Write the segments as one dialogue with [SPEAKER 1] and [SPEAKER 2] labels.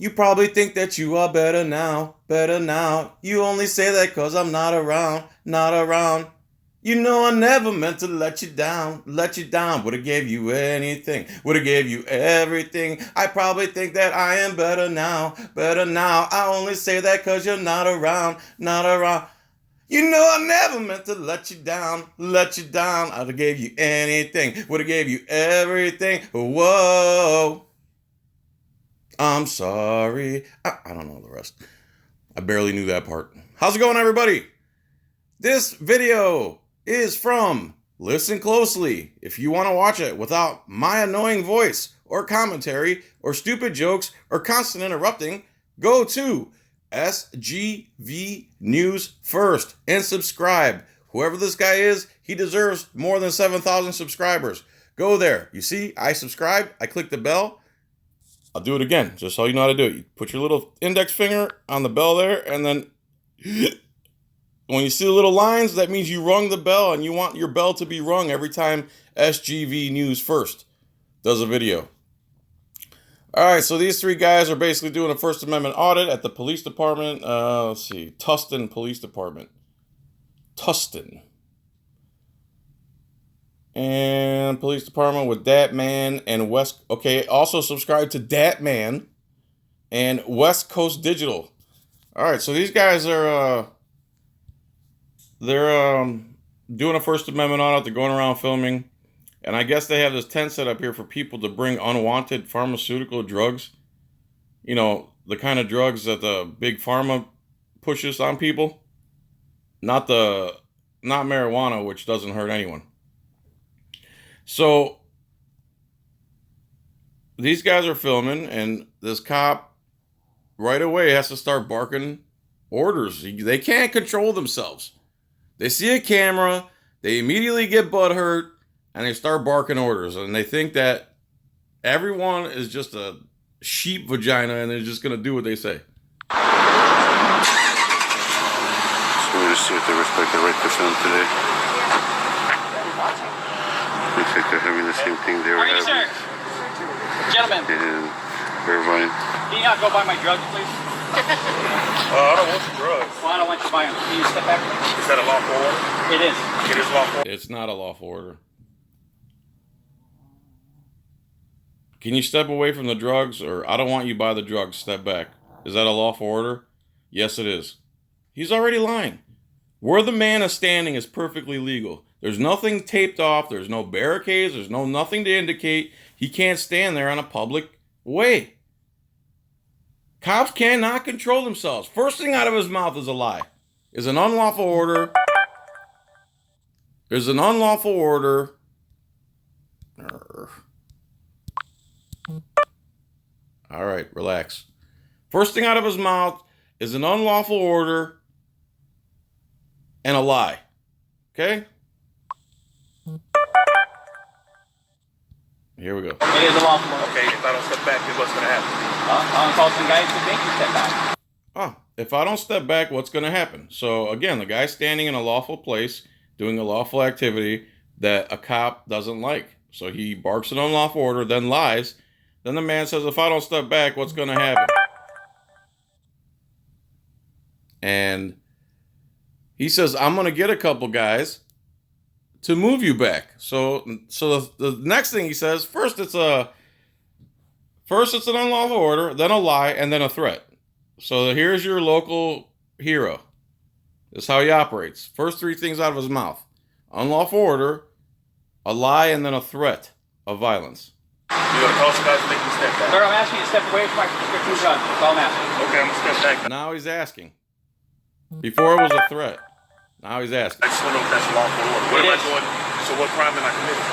[SPEAKER 1] You probably think that you are better now, better now. You only say that 'cause I'm not around, not around. You know I never meant to let you down, let you down. Would've gave you anything, would've gave you everything. I probably think that I am better now, better now. I only say that 'cause you're not around, not around. You know I never meant to let you down, let you down. I'd have gave you anything, would have gave you everything. Whoa, I'm sorry. I don't know the rest. I barely knew that part. How's it going, everybody? This video is from Listen Closely. If you want to watch it without my annoying voice or commentary or stupid jokes or constant interrupting, go to SGV News First and subscribe. Whoever this guy is, he deserves more than 7,000 subscribers. Go there. You see, I subscribe. I click the bell. I'll do it again, just so you know how to do it. You put your little index finger on the bell there, and then when you see the little lines, that means you rung the bell, and you want your bell to be rung every time SGV News First does a video. All right, so these three guys are basically doing a First Amendment audit at the police department. Let's see, Tustin Police Department. Tustin. And police department with Dat Man and West. Okay, also subscribe to Dat Man and West Coast Digital. All right, so these guys are they're doing a First Amendment audit. They're going around filming, and I guess they have this tent set up here for people to bring unwanted pharmaceutical drugs. You know, the kind of drugs that the big pharma pushes on people. Not marijuana, which doesn't hurt anyone. So these guys are filming, and this cop right away has to start barking orders. They can't control themselves. They see a camera, they immediately get butthurt, and they start barking orders. And they think that everyone is just a sheep vagina, and they're just going to do what they say.
[SPEAKER 2] So we'll just see if they respect the right to film today. Looks like they're having the same thing they were having.
[SPEAKER 3] Sir? Gentlemen.
[SPEAKER 2] In Irvine.
[SPEAKER 3] Can you not go buy my drugs, please?
[SPEAKER 4] I don't want your drugs.
[SPEAKER 3] Well, I don't want you to buy them. Can you step back?
[SPEAKER 4] Is that a lawful order?
[SPEAKER 3] It is.
[SPEAKER 4] It is lawful.
[SPEAKER 1] It's not a lawful order. Can you step away from the drugs? Or I don't want you to buy the drugs. Step back. Is that a lawful order? Yes, it is. He's already lying. Where the man is standing is perfectly legal. There's nothing taped off. There's no barricades. There's nothing to indicate he can't stand there on a public way. Cops cannot control themselves. First thing out of his mouth is a lie. Is an unlawful order. There's an unlawful order. All right, relax. First thing out of his mouth is an unlawful order and a lie. Okay? Here we go.
[SPEAKER 3] It is a lawful order.
[SPEAKER 4] Okay, if I don't step back, then what's going to happen?
[SPEAKER 3] I'll call some guys to make you step back.
[SPEAKER 1] If I don't step back, what's going to happen? So, again, the guy's standing in a lawful place, doing a lawful activity that a cop doesn't like. So he barks an unlawful order, then lies. Then the man says, if I don't step back, what's going to happen? And he says, I'm going to get a couple guys to move you back. So the next thing he says, first it's an unlawful order, then a lie, and then a threat. So here's your local hero. This is how he operates. First three things out of his mouth. Unlawful order, a lie, and then a threat of violence.
[SPEAKER 4] You're going to call some guys to make you step back?
[SPEAKER 3] Sir, I'm asking you to step away from my prescription drugs. That's all I'm asking.
[SPEAKER 4] Okay, I'm going to step back.
[SPEAKER 1] Now he's asking. Before it was a threat. Now he's asking.
[SPEAKER 4] I just want to know if that's a lawful order. What am I doing? So what crime am I committing?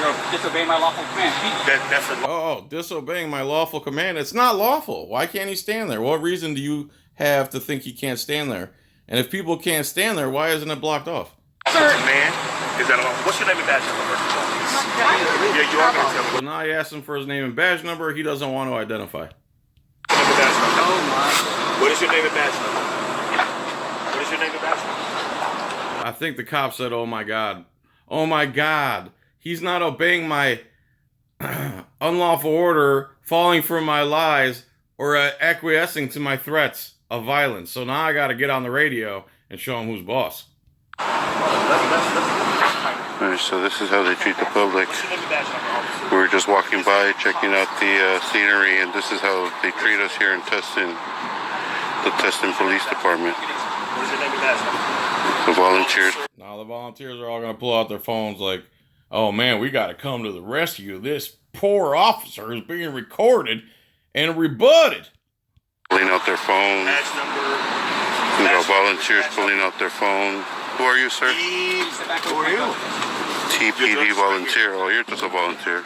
[SPEAKER 3] You're disobeying my lawful command.
[SPEAKER 4] That's a
[SPEAKER 1] Disobeying my lawful command. It's not lawful. Why can't he stand there? What reason do you have to think he can't stand there? And if people can't stand there, why isn't it blocked off?
[SPEAKER 4] Sir. Man, is that a lawful? What's your name and badge number, first of all? Yeah, you are going to tell me.
[SPEAKER 1] So now I asked him for his name and badge number. He doesn't want to identify.
[SPEAKER 4] Oh my. What is your name and badge number? What is your name and badge number?
[SPEAKER 1] I think the cop said, oh my God. Oh my God. He's not obeying my unlawful order, falling for my lies. or acquiescing to my threats of violence. So now I got to get on the radio and show him who's boss.
[SPEAKER 2] Alright, so this is how they treat the public. We were just walking by, checking out the scenery, and this is how they treat us here in Tustin, the Tustin Police Department.
[SPEAKER 4] What is your name and badge number?
[SPEAKER 2] The volunteers.
[SPEAKER 1] Now the volunteers are all going to pull out their phones like, oh man, we got to come to the rescue. This poor officer is being recorded and rebutted.
[SPEAKER 2] Pulling out their phones.
[SPEAKER 4] Badge number.
[SPEAKER 2] You know, volunteers pulling out their phone. Who are you, sir?
[SPEAKER 4] Who are you?
[SPEAKER 2] TPD volunteer. Oh, you're just a volunteer.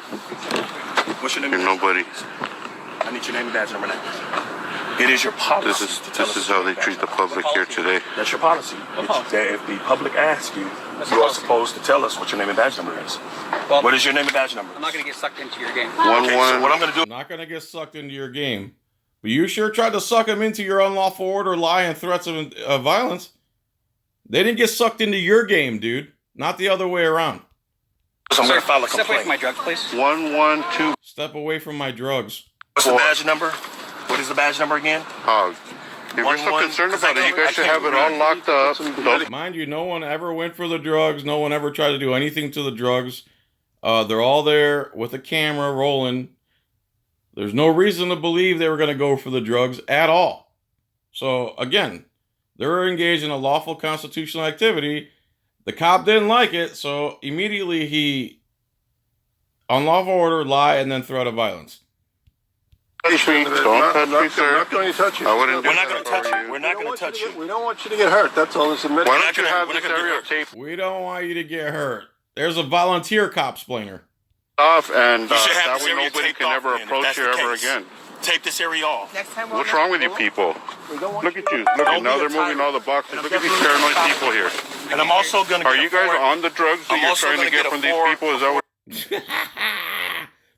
[SPEAKER 4] What's your name?
[SPEAKER 2] You're nobody.
[SPEAKER 4] I need your name and badge number now. It is your policy.
[SPEAKER 2] This is how they treat the public here today.
[SPEAKER 4] That's your policy. If the public asks you, you are supposed to tell us what your name and badge number is.
[SPEAKER 3] Well,
[SPEAKER 4] What is your name and badge number?
[SPEAKER 3] I'm not going to get sucked into your game.
[SPEAKER 2] One.
[SPEAKER 4] So what I'm going to do.
[SPEAKER 1] I'm not going to get sucked into your game. But you sure tried to suck him into your unlawful order, lie, and threats of violence. They didn't get sucked into your game, dude. Not the other way around.
[SPEAKER 4] So I'm going to file a
[SPEAKER 3] Step away from my
[SPEAKER 4] complaint.
[SPEAKER 3] drugs, please.
[SPEAKER 2] 112
[SPEAKER 1] Step away from my drugs.
[SPEAKER 4] What's the badge number? What is the badge number again?
[SPEAKER 2] hog. If you're so
[SPEAKER 4] 1-1,
[SPEAKER 2] concerned
[SPEAKER 4] 'cause
[SPEAKER 2] about
[SPEAKER 4] I
[SPEAKER 2] it, you
[SPEAKER 4] can't-
[SPEAKER 2] guys should
[SPEAKER 4] I
[SPEAKER 2] have it
[SPEAKER 4] can't
[SPEAKER 2] all locked up. Don't
[SPEAKER 1] Mind you, no one ever went for the drugs. No one ever tried to do anything to the drugs. They're all there with a camera rolling. There's no reason to believe they were going to go for the drugs at all. So, again, they're engaged in a lawful constitutional activity. The cop didn't like it, so immediately he unlawful order, lie, and then threat of violence.
[SPEAKER 2] touch me. Don't touch me, sir.
[SPEAKER 5] We're not going to touch you.
[SPEAKER 2] I wouldn't do
[SPEAKER 4] We're not
[SPEAKER 2] that
[SPEAKER 4] going to
[SPEAKER 2] if I
[SPEAKER 4] touch
[SPEAKER 2] were
[SPEAKER 4] you. We're not going to touch you.
[SPEAKER 5] We don't want you to get hurt. That's all. It's admitted.
[SPEAKER 2] Why
[SPEAKER 4] We're
[SPEAKER 2] don't
[SPEAKER 4] not
[SPEAKER 2] you
[SPEAKER 4] gonna-
[SPEAKER 2] have
[SPEAKER 4] we're
[SPEAKER 2] this
[SPEAKER 4] not gonna
[SPEAKER 2] area
[SPEAKER 4] do
[SPEAKER 2] taped
[SPEAKER 1] We don't want you to get hurt. There's a volunteer cop splainer.
[SPEAKER 2] off, and
[SPEAKER 4] You should have
[SPEAKER 2] that
[SPEAKER 4] this
[SPEAKER 2] way
[SPEAKER 4] area
[SPEAKER 2] nobody
[SPEAKER 4] taped
[SPEAKER 2] can
[SPEAKER 4] off
[SPEAKER 2] ever
[SPEAKER 4] then, if
[SPEAKER 2] approach
[SPEAKER 4] that's
[SPEAKER 2] you
[SPEAKER 4] the
[SPEAKER 2] ever
[SPEAKER 4] case.
[SPEAKER 2] again.
[SPEAKER 4] Tape this area off.
[SPEAKER 2] What's wrong with you people? Look at you. Look,
[SPEAKER 4] Don't
[SPEAKER 2] now
[SPEAKER 4] be
[SPEAKER 2] they're
[SPEAKER 4] a
[SPEAKER 2] moving
[SPEAKER 4] tyrant.
[SPEAKER 2] all the boxes.
[SPEAKER 4] And I'm
[SPEAKER 2] Look at these
[SPEAKER 4] definitely
[SPEAKER 2] paranoid
[SPEAKER 4] a
[SPEAKER 2] people here.
[SPEAKER 4] And I'm also going to
[SPEAKER 2] Are you guys on the drugs that
[SPEAKER 4] I'm
[SPEAKER 2] you're
[SPEAKER 4] also
[SPEAKER 2] trying to
[SPEAKER 4] gonna
[SPEAKER 2] get
[SPEAKER 4] get a
[SPEAKER 2] from these
[SPEAKER 4] four-
[SPEAKER 2] people? Is that what's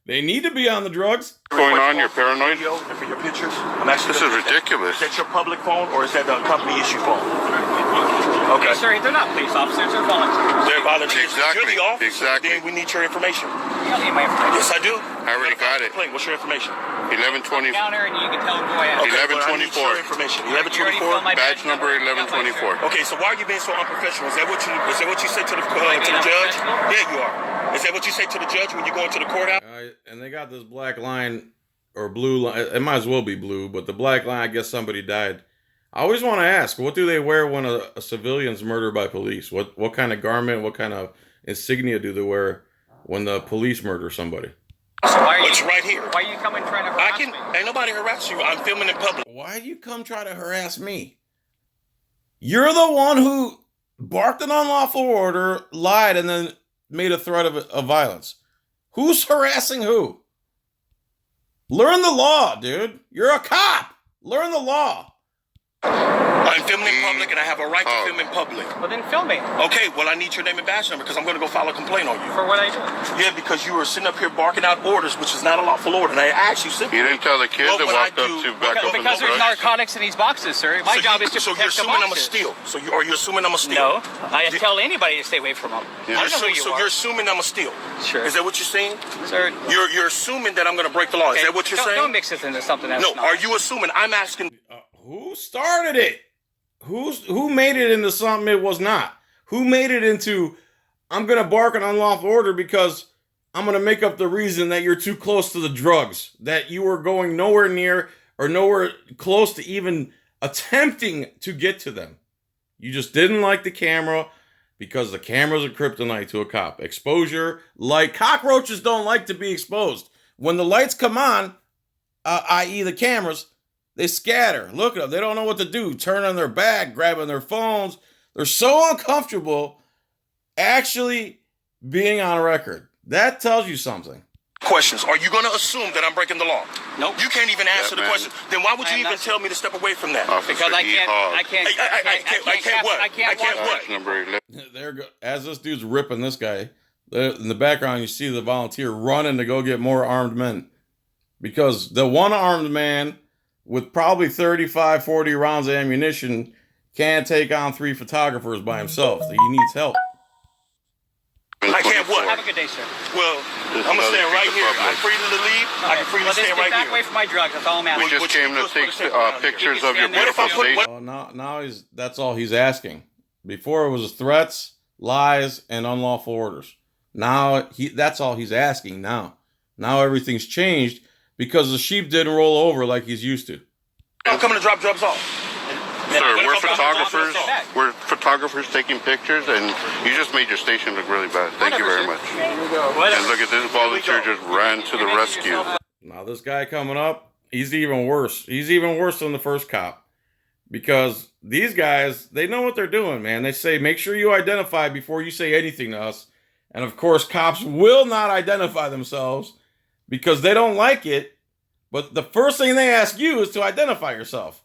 [SPEAKER 1] They need to be on the drugs.
[SPEAKER 2] going on? You're paranoid?
[SPEAKER 4] Video and for your pictures. I'm actually
[SPEAKER 2] This is ridiculous.
[SPEAKER 4] Is that your public phone or is that the company issue phone? Okay.
[SPEAKER 3] Hey, sir, they're not police officers. They're volunteers.
[SPEAKER 4] They're volunteers.
[SPEAKER 2] Exactly.
[SPEAKER 4] You're the officer.
[SPEAKER 2] Exactly.
[SPEAKER 4] Then we need your information.
[SPEAKER 3] You don't need my information.
[SPEAKER 4] Yes, I do.
[SPEAKER 2] I already got it.
[SPEAKER 4] What's your information?
[SPEAKER 2] 1120.
[SPEAKER 3] Counter, and you can tell them go ahead.
[SPEAKER 4] Okay, well, I need
[SPEAKER 2] 1124.
[SPEAKER 4] your information.
[SPEAKER 3] You already filled
[SPEAKER 4] 1124.
[SPEAKER 3] my
[SPEAKER 2] Badge number
[SPEAKER 3] You got my
[SPEAKER 2] 1124.
[SPEAKER 3] shirt.
[SPEAKER 4] Okay, so why are you being so unprofessional? Is that what you said to the
[SPEAKER 3] I being
[SPEAKER 4] judge?
[SPEAKER 3] unprofessional?
[SPEAKER 4] Yeah, you are. Is that what you say to the judge when you go into the courthouse?
[SPEAKER 1] And they got this black line or blue line. It might as well be blue, but the black line, I guess somebody died. I always want to ask, what do they wear when a civilian's murdered by police? What kind of garment, what kind of insignia do they wear when the police murder somebody?
[SPEAKER 3] So why are you?
[SPEAKER 4] It's right here.
[SPEAKER 3] Why are you coming trying to
[SPEAKER 4] I
[SPEAKER 3] harass
[SPEAKER 4] can.
[SPEAKER 3] me?
[SPEAKER 4] Ain't nobody harass you. I'm filming in public.
[SPEAKER 1] Why do you come try to harass me? You're the one who barked an unlawful order, lied, and then made a threat of violence. Who's harassing who? Learn the law, dude. You're a cop. Learn the law.
[SPEAKER 4] I'm filming in public, and I have a right to film in public.
[SPEAKER 3] Well, then film me.
[SPEAKER 4] Okay, well, I need your name and badge number because I'm going to go file a complaint on you.
[SPEAKER 3] For what I do.
[SPEAKER 4] Yeah, because you were sitting up here barking out orders, which is not a lawful order. And I asked you simply.
[SPEAKER 2] You didn't tell the kid
[SPEAKER 4] What
[SPEAKER 2] that
[SPEAKER 4] would I
[SPEAKER 2] walked up
[SPEAKER 4] do?
[SPEAKER 2] to back up in
[SPEAKER 3] Because
[SPEAKER 2] the
[SPEAKER 3] there's
[SPEAKER 2] drugs?
[SPEAKER 3] narcotics in these boxes, sir. My job is to
[SPEAKER 4] So you're
[SPEAKER 3] protect the
[SPEAKER 4] assuming I'm a
[SPEAKER 3] boxes.
[SPEAKER 4] steal. So are you assuming I'm a steal?
[SPEAKER 3] No, I tell anybody to stay away from them.
[SPEAKER 2] Yeah.
[SPEAKER 3] I don't know who you
[SPEAKER 4] So
[SPEAKER 3] are.
[SPEAKER 4] you're assuming I'm a steal.
[SPEAKER 3] Sure.
[SPEAKER 4] Is that what you're saying?
[SPEAKER 3] Sir,
[SPEAKER 4] You're assuming that I'm going to break the law. Is
[SPEAKER 3] okay,
[SPEAKER 4] that what you're
[SPEAKER 3] don't,
[SPEAKER 4] saying?
[SPEAKER 3] Don't mix this into something that's
[SPEAKER 4] No.
[SPEAKER 3] not.
[SPEAKER 4] Are you assuming? I'm asking.
[SPEAKER 1] Who started it? Who made it into something it was not? Who made it into, I'm going to bark an unlawful order because I'm going to make up the reason that you're too close to the drugs, that you were going nowhere near or nowhere close to even attempting to get to them. You just didn't like the camera because the camera's a kryptonite to a cop. Exposure, light. Cockroaches don't like to be exposed. When the lights come on, i.e. the cameras, they scatter. Look at them. They don't know what to do. Turn on their back, grabbing their phones. They're so uncomfortable actually being on record. That tells you something.
[SPEAKER 4] Questions. Are you going to assume that I'm breaking the law?
[SPEAKER 3] Nope.
[SPEAKER 4] You can't even answer the
[SPEAKER 2] man.
[SPEAKER 4] question. Then why would
[SPEAKER 3] I
[SPEAKER 4] you
[SPEAKER 3] am
[SPEAKER 4] even
[SPEAKER 3] not-
[SPEAKER 4] tell me to step away from that?
[SPEAKER 2] Officer
[SPEAKER 3] Because I can't.
[SPEAKER 2] E-Hog.
[SPEAKER 3] I can't.
[SPEAKER 4] I can't what?
[SPEAKER 3] I can't
[SPEAKER 4] I can't
[SPEAKER 3] watch
[SPEAKER 4] what?
[SPEAKER 2] Badge number 11.
[SPEAKER 1] There go. As this dude's ripping this guy, in the background you see the volunteer running to go get more armed men. Because the one armed man with probably 35, 40 rounds of ammunition can't take on 3 photographers by himself. He needs help.
[SPEAKER 4] I can't what?
[SPEAKER 3] Have a good day, sir.
[SPEAKER 4] Well,
[SPEAKER 2] This is
[SPEAKER 4] I'm
[SPEAKER 2] how
[SPEAKER 4] gonna
[SPEAKER 2] they
[SPEAKER 4] stand
[SPEAKER 2] treat
[SPEAKER 4] right
[SPEAKER 2] the
[SPEAKER 4] here.
[SPEAKER 2] public.
[SPEAKER 4] I'm free to leave. I can freely
[SPEAKER 3] Well, just
[SPEAKER 4] stand
[SPEAKER 3] get
[SPEAKER 4] right
[SPEAKER 3] back away
[SPEAKER 4] here.
[SPEAKER 3] from my drugs. That's all I'm
[SPEAKER 2] We
[SPEAKER 3] asking.
[SPEAKER 2] just
[SPEAKER 4] What you
[SPEAKER 2] came
[SPEAKER 4] do
[SPEAKER 2] to
[SPEAKER 4] is put
[SPEAKER 2] take
[SPEAKER 4] a sticker around
[SPEAKER 2] pictures
[SPEAKER 3] here.
[SPEAKER 2] of your
[SPEAKER 3] What if I
[SPEAKER 2] beautiful
[SPEAKER 3] put-
[SPEAKER 2] station.
[SPEAKER 1] Oh, that's all he's asking. Before it was threats, lies, and unlawful orders. Now that's all he's asking now. Now everything's changed because the sheep didn't roll over like he's used to.
[SPEAKER 4] I'm coming to drop drugs off.
[SPEAKER 2] Sir,
[SPEAKER 4] What
[SPEAKER 2] we're
[SPEAKER 4] if I'm
[SPEAKER 2] photographers.
[SPEAKER 4] dropping this off?
[SPEAKER 2] We're photographers taking pictures, and you just made your station look really bad. Thank you very much. And look at this volunteer just ran to the rescue.
[SPEAKER 1] Now this guy coming up, he's even worse. He's even worse than the first cop. Because these guys, they know what they're doing, man. They say, make sure you identify before you say anything to us. And of course, cops will not identify themselves because they don't like it. But the first thing they ask you is to identify yourself.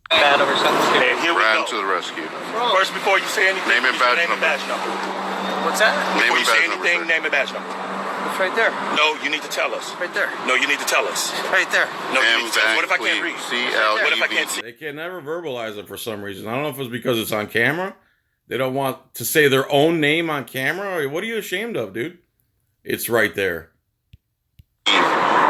[SPEAKER 3] Bad over something.
[SPEAKER 4] And here we
[SPEAKER 2] Ran
[SPEAKER 4] go.
[SPEAKER 2] to the rescue.
[SPEAKER 4] First, before you say anything,
[SPEAKER 2] Name and
[SPEAKER 4] use your
[SPEAKER 2] badge
[SPEAKER 4] name and
[SPEAKER 2] number.
[SPEAKER 4] badge number.
[SPEAKER 3] What's that?
[SPEAKER 2] Name
[SPEAKER 4] Before
[SPEAKER 2] and
[SPEAKER 4] you say
[SPEAKER 2] badge number,
[SPEAKER 4] anything,
[SPEAKER 2] sir.
[SPEAKER 4] name and badge number.
[SPEAKER 3] It's right there.
[SPEAKER 4] No, you need to tell us.
[SPEAKER 3] Right there.
[SPEAKER 4] No, you need to tell us.
[SPEAKER 3] Right there.
[SPEAKER 4] No, you
[SPEAKER 2] M.
[SPEAKER 4] need to tell us. What if I can't
[SPEAKER 2] Van
[SPEAKER 4] read?
[SPEAKER 2] Cleve,
[SPEAKER 4] What if I can't
[SPEAKER 2] C-L-E-V.
[SPEAKER 4] see?
[SPEAKER 1] They can never verbalize it for some reason. I don't know if it's because it's on camera. They don't want to say their own name on camera. What are you ashamed of, dude? It's right there.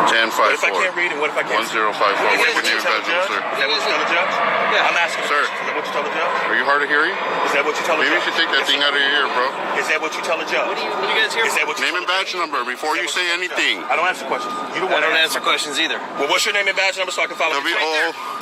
[SPEAKER 2] 1054.
[SPEAKER 4] What if I can't read and what if I can't see?
[SPEAKER 2] 1054. What's your name and badge number, sir?
[SPEAKER 4] Is that what you tell the judge?
[SPEAKER 3] Yeah.
[SPEAKER 4] I'm asking.
[SPEAKER 2] Sir.
[SPEAKER 4] Is that what you tell the judge?
[SPEAKER 2] Are you hard of hearing?
[SPEAKER 4] Is that what you tell the
[SPEAKER 2] Maybe you
[SPEAKER 4] judge?
[SPEAKER 2] should take that thing out of your ear, bro.
[SPEAKER 4] Is that what you tell the judge?
[SPEAKER 3] What are you guys here
[SPEAKER 4] Is
[SPEAKER 3] for?
[SPEAKER 4] that what you
[SPEAKER 2] Name and badge number before you say anything.
[SPEAKER 4] I don't answer questions. You don't
[SPEAKER 3] I
[SPEAKER 4] want to
[SPEAKER 3] don't answer questions either.
[SPEAKER 4] Well, what's your name and badge number so I can follow you?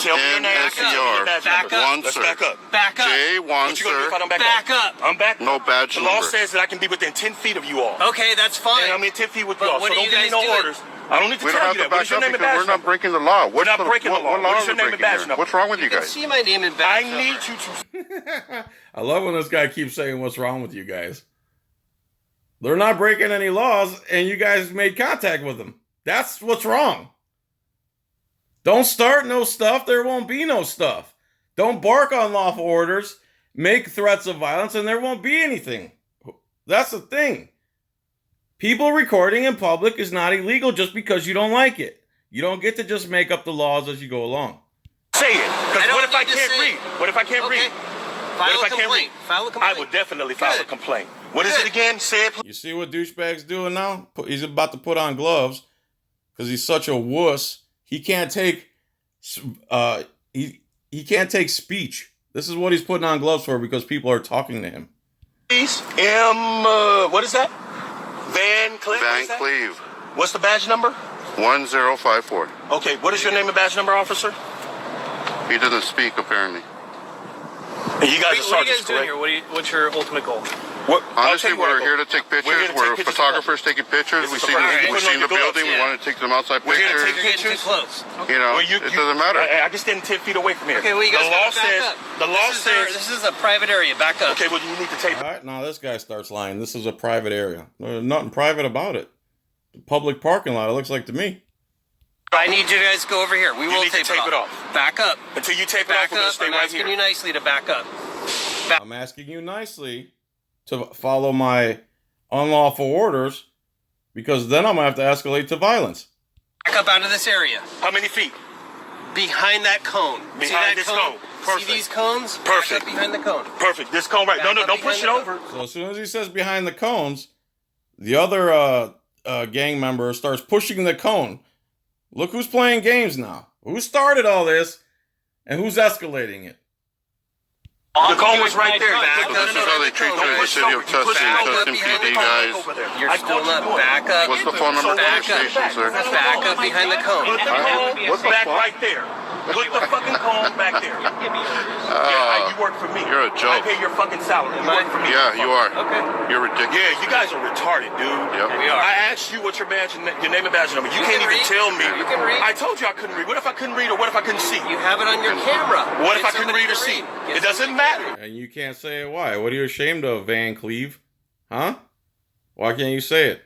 [SPEAKER 4] Tell me your name.
[SPEAKER 2] W-O-N-S-E-R.
[SPEAKER 4] Tell me your badge
[SPEAKER 3] Back
[SPEAKER 4] number.
[SPEAKER 3] up.
[SPEAKER 2] One,
[SPEAKER 4] Let's
[SPEAKER 2] sir.
[SPEAKER 4] back up.
[SPEAKER 3] Back up.
[SPEAKER 2] J1,
[SPEAKER 4] What you gonna do if I
[SPEAKER 2] sir.
[SPEAKER 4] don't back
[SPEAKER 3] Back up.
[SPEAKER 4] I'm back.
[SPEAKER 2] No badge
[SPEAKER 4] The law
[SPEAKER 2] number.
[SPEAKER 4] says that I can be within 10 feet of you all.
[SPEAKER 3] Okay, that's fine.
[SPEAKER 4] And I'm in 10 feet with
[SPEAKER 3] But
[SPEAKER 4] you all.
[SPEAKER 3] what
[SPEAKER 4] So
[SPEAKER 3] are
[SPEAKER 4] don't
[SPEAKER 3] you
[SPEAKER 4] give me
[SPEAKER 3] guys
[SPEAKER 4] no
[SPEAKER 3] doing?
[SPEAKER 4] orders. I don't need to
[SPEAKER 2] We don't
[SPEAKER 4] tell
[SPEAKER 2] have
[SPEAKER 4] you
[SPEAKER 2] to
[SPEAKER 4] that. What
[SPEAKER 2] back
[SPEAKER 4] is your
[SPEAKER 2] up
[SPEAKER 4] name and
[SPEAKER 2] because
[SPEAKER 4] badge
[SPEAKER 2] we're not
[SPEAKER 4] number?
[SPEAKER 2] breaking the law.
[SPEAKER 4] We're not breaking the law.
[SPEAKER 2] What
[SPEAKER 4] What
[SPEAKER 2] law
[SPEAKER 4] is
[SPEAKER 2] are
[SPEAKER 4] your
[SPEAKER 2] we
[SPEAKER 4] name and
[SPEAKER 2] breaking
[SPEAKER 4] badge
[SPEAKER 2] here?
[SPEAKER 4] number?
[SPEAKER 2] What's wrong with you
[SPEAKER 3] You can
[SPEAKER 2] guys?
[SPEAKER 3] see my name and
[SPEAKER 4] I
[SPEAKER 3] badge
[SPEAKER 4] need
[SPEAKER 3] number.
[SPEAKER 4] you to.
[SPEAKER 1] I love when this guy keeps saying what's wrong with you guys. They're not breaking any laws, and you guys made contact with them. That's what's wrong. Don't start no stuff, there won't be no stuff. Don't bark on lawful orders, make threats of violence, and there won't be anything. That's the thing. People recording in public is not illegal just because you don't like it. You don't get to just make up the laws as you go along.
[SPEAKER 4] Say it.
[SPEAKER 3] I
[SPEAKER 4] Because
[SPEAKER 3] don't
[SPEAKER 4] what if I
[SPEAKER 3] need to
[SPEAKER 4] can't
[SPEAKER 3] say
[SPEAKER 4] read?
[SPEAKER 3] it.
[SPEAKER 4] What if I can't
[SPEAKER 3] Okay.
[SPEAKER 4] read?
[SPEAKER 3] File
[SPEAKER 4] if
[SPEAKER 3] a
[SPEAKER 4] I can't
[SPEAKER 3] complaint.
[SPEAKER 4] read?
[SPEAKER 3] File a
[SPEAKER 4] I
[SPEAKER 3] complaint.
[SPEAKER 4] would definitely file a
[SPEAKER 3] Good.
[SPEAKER 4] complaint. What is it
[SPEAKER 3] Good.
[SPEAKER 4] again? Say it, please.
[SPEAKER 1] You see what douchebag's doing now? He's about to put on gloves because he's such a wuss. He can't take he can't take speech. This is what he's putting on gloves for because people are talking to him.
[SPEAKER 4] Please. What is that? Van Cleve? What
[SPEAKER 2] Van
[SPEAKER 4] is that?
[SPEAKER 2] Cleve.
[SPEAKER 4] What's the badge number?
[SPEAKER 2] 1054.
[SPEAKER 4] Okay, what is your name and badge number, officer?
[SPEAKER 2] He doesn't speak, apparently.
[SPEAKER 4] And you guys are
[SPEAKER 3] What are you
[SPEAKER 4] sergeants,
[SPEAKER 3] guys doing
[SPEAKER 4] correct?
[SPEAKER 3] here? What's your ultimate goal?
[SPEAKER 4] What,
[SPEAKER 2] Honestly,
[SPEAKER 4] I'll tell you
[SPEAKER 2] we're
[SPEAKER 4] what,
[SPEAKER 2] here to take
[SPEAKER 4] We're
[SPEAKER 2] pictures.
[SPEAKER 4] here to
[SPEAKER 2] We're
[SPEAKER 4] take pictures.
[SPEAKER 2] photographers taking pictures.
[SPEAKER 4] This
[SPEAKER 2] We've
[SPEAKER 4] is
[SPEAKER 2] seen,
[SPEAKER 4] a-
[SPEAKER 2] we've
[SPEAKER 4] Put on
[SPEAKER 2] seen the
[SPEAKER 4] your gloves,
[SPEAKER 2] building. We
[SPEAKER 3] yeah.
[SPEAKER 2] want to take some outside
[SPEAKER 4] We're here to
[SPEAKER 2] pictures.
[SPEAKER 4] take
[SPEAKER 3] You're getting too
[SPEAKER 4] pictures.
[SPEAKER 3] close.
[SPEAKER 2] You know,
[SPEAKER 4] Well,
[SPEAKER 2] it doesn't matter.
[SPEAKER 4] I can stand 10 feet away from here.
[SPEAKER 3] Okay, well, you guys
[SPEAKER 4] the law
[SPEAKER 3] gotta back
[SPEAKER 4] says.
[SPEAKER 3] up.
[SPEAKER 4] The law says.
[SPEAKER 3] This is a private area. Back up.
[SPEAKER 4] Okay, well, you need to take.
[SPEAKER 1] All right, now this guy starts lying. This is a private area. There's nothing private about it. Public parking lot, it looks like to me.
[SPEAKER 3] I need you guys to go over here. We will
[SPEAKER 4] need to
[SPEAKER 3] tape
[SPEAKER 4] tape
[SPEAKER 3] it
[SPEAKER 4] it
[SPEAKER 3] off.
[SPEAKER 4] off.
[SPEAKER 3] Back up.
[SPEAKER 4] Until you tape it
[SPEAKER 3] Back
[SPEAKER 4] off, we're gonna
[SPEAKER 3] up.
[SPEAKER 4] stay
[SPEAKER 3] I'm
[SPEAKER 4] right
[SPEAKER 3] asking
[SPEAKER 4] here.
[SPEAKER 3] you nicely to back up.
[SPEAKER 1] I'm asking you nicely to follow my unlawful orders because then I'm going to have to escalate to violence.
[SPEAKER 3] Back up out of this area.
[SPEAKER 4] How many feet?
[SPEAKER 3] Behind that cone. See
[SPEAKER 4] Behind
[SPEAKER 3] that
[SPEAKER 4] this
[SPEAKER 3] cone?
[SPEAKER 4] cone. Perfect.
[SPEAKER 3] See these cones?
[SPEAKER 4] Perfect.
[SPEAKER 3] Back up behind the cone.
[SPEAKER 4] Perfect. This cone right.
[SPEAKER 3] Back
[SPEAKER 4] No,
[SPEAKER 3] up
[SPEAKER 4] don't push it
[SPEAKER 3] behind the
[SPEAKER 4] over.
[SPEAKER 1] So as soon as he says behind the cones, the other gang member starts pushing the cone. Look who's playing games now. Who started all this and who's escalating it?
[SPEAKER 4] The cone was right there.
[SPEAKER 3] Back
[SPEAKER 2] So
[SPEAKER 3] up.
[SPEAKER 2] this is how they treat
[SPEAKER 4] Don't
[SPEAKER 2] the
[SPEAKER 4] push
[SPEAKER 2] city
[SPEAKER 4] it
[SPEAKER 2] of
[SPEAKER 4] over. You push
[SPEAKER 2] Tustin,
[SPEAKER 4] it over.
[SPEAKER 2] Tustin
[SPEAKER 3] Behind
[SPEAKER 2] PD
[SPEAKER 3] the cone.
[SPEAKER 2] guys.
[SPEAKER 4] Over there.
[SPEAKER 3] You're
[SPEAKER 4] I
[SPEAKER 3] still
[SPEAKER 4] told you
[SPEAKER 3] not.
[SPEAKER 4] to do it.
[SPEAKER 3] Back up.
[SPEAKER 2] What's the phone number of
[SPEAKER 3] Back
[SPEAKER 2] the
[SPEAKER 3] up.
[SPEAKER 2] station, sir?
[SPEAKER 3] Back up behind the cone.
[SPEAKER 4] Put the cone
[SPEAKER 2] What the
[SPEAKER 4] back
[SPEAKER 2] fuck?
[SPEAKER 4] right there. Put the fucking cone back there. Yeah, you work for me.
[SPEAKER 2] You're a joke.
[SPEAKER 4] I pay your fucking salary. You work for me.
[SPEAKER 2] Yeah, you are.
[SPEAKER 3] Okay.
[SPEAKER 2] You're ridiculous.
[SPEAKER 4] Yeah, you guys are retarded, dude.
[SPEAKER 2] Yep.
[SPEAKER 3] We are.
[SPEAKER 4] I asked you what your badge, your name and badge number. You can't
[SPEAKER 3] can
[SPEAKER 4] even
[SPEAKER 3] read.
[SPEAKER 4] tell me.
[SPEAKER 3] You can read.
[SPEAKER 4] I told you I couldn't read. What if I couldn't read, or what if I couldn't see?
[SPEAKER 3] You have it on your camera.
[SPEAKER 4] What if
[SPEAKER 3] Get
[SPEAKER 4] I couldn't
[SPEAKER 3] somebody
[SPEAKER 4] read or
[SPEAKER 3] to
[SPEAKER 4] see?
[SPEAKER 3] Get
[SPEAKER 4] It doesn't
[SPEAKER 3] somebody to
[SPEAKER 4] matter.
[SPEAKER 1] And you can't say why. What are you ashamed of, Van Cleve? Huh? Why can't you say it?